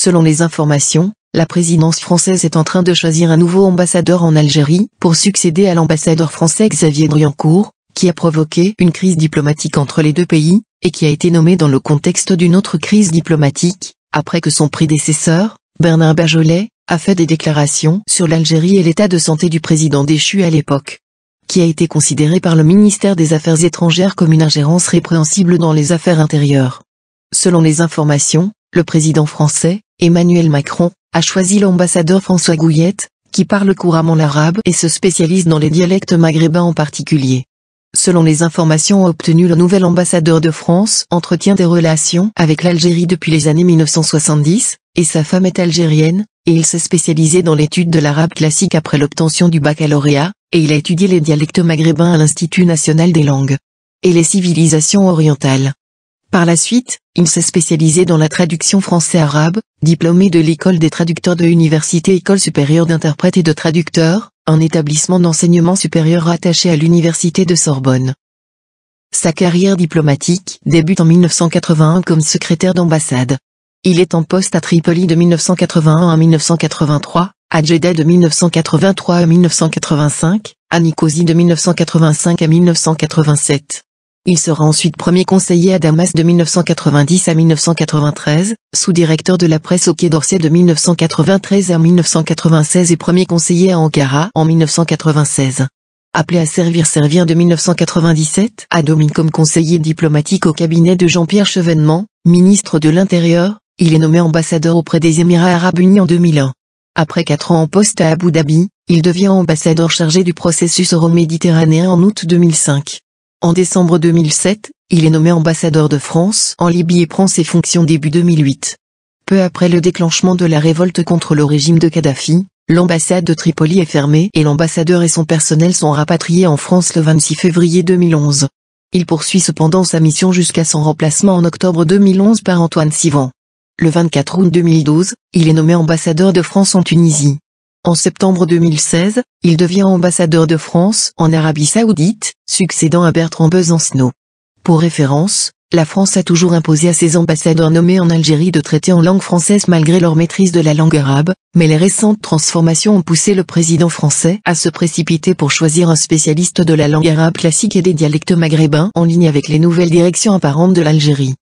Selon les informations, la présidence française est en train de choisir un nouveau ambassadeur en Algérie pour succéder à l'ambassadeur français Xavier Driancourt, qui a provoqué une crise diplomatique entre les deux pays, et qui a été nommé dans le contexte d'une autre crise diplomatique, après que son prédécesseur, Bernard Bajolet, a fait des déclarations sur l'Algérie et l'état de santé du président déchu à l'époque, qui a été considéré par le ministère des Affaires étrangères comme une ingérence répréhensible dans les affaires intérieures. Selon les informations, le président français, Emmanuel Macron, a choisi l'ambassadeur François Gouillette, qui parle couramment l'arabe et se spécialise dans les dialectes maghrébins en particulier. Selon les informations obtenues, le nouvel ambassadeur de France entretient des relations avec l'Algérie depuis les années 1970, et sa femme est algérienne, et il s'est spécialisé dans l'étude de l'arabe classique après l'obtention du baccalauréat, et il a étudié les dialectes maghrébins à l'Institut national des langues et les civilisations orientales. Par la suite, il s'est spécialisé dans la traduction français-arabe, diplômé de l'école des traducteurs de l'Université École supérieure d'interprètes et de traducteurs, un établissement d'enseignement supérieur rattaché à l'Université de Sorbonne. Sa carrière diplomatique débute en 1981 comme secrétaire d'ambassade. Il est en poste à Tripoli de 1981 à 1983, à Djeddah de 1983 à 1985, à Nicosie de 1985 à 1987. Il sera ensuite premier conseiller à Damas de 1990 à 1993, sous-directeur de la presse au Quai d'Orsay de 1993 à 1996 et premier conseiller à Ankara en 1996. Appelé à servir de 1997 à Domine comme conseiller diplomatique au cabinet de Jean-Pierre Chevènement, ministre de l'Intérieur, il est nommé ambassadeur auprès des Émirats Arabes Unis en 2001. Après 4 ans en poste à Abu Dhabi, il devient ambassadeur chargé du processus euro-méditerranéen en août 2005. En décembre 2007, il est nommé ambassadeur de France en Libye et prend ses fonctions début 2008. Peu après le déclenchement de la révolte contre le régime de Kadhafi, l'ambassade de Tripoli est fermée et l'ambassadeur et son personnel sont rapatriés en France le 26 février 2011. Il poursuit cependant sa mission jusqu'à son remplacement en octobre 2011 par Antoine Sivan. Le 24 août 2012, il est nommé ambassadeur de France en Tunisie. En septembre 2016, il devient ambassadeur de France en Arabie Saoudite, succédant à Bertrand Besancenot. Pour référence, la France a toujours imposé à ses ambassadeurs nommés en Algérie de traiter en langue française malgré leur maîtrise de la langue arabe, mais les récentes transformations ont poussé le président français à se précipiter pour choisir un spécialiste de la langue arabe classique et des dialectes maghrébins en ligne avec les nouvelles directions apparentes de l'Algérie.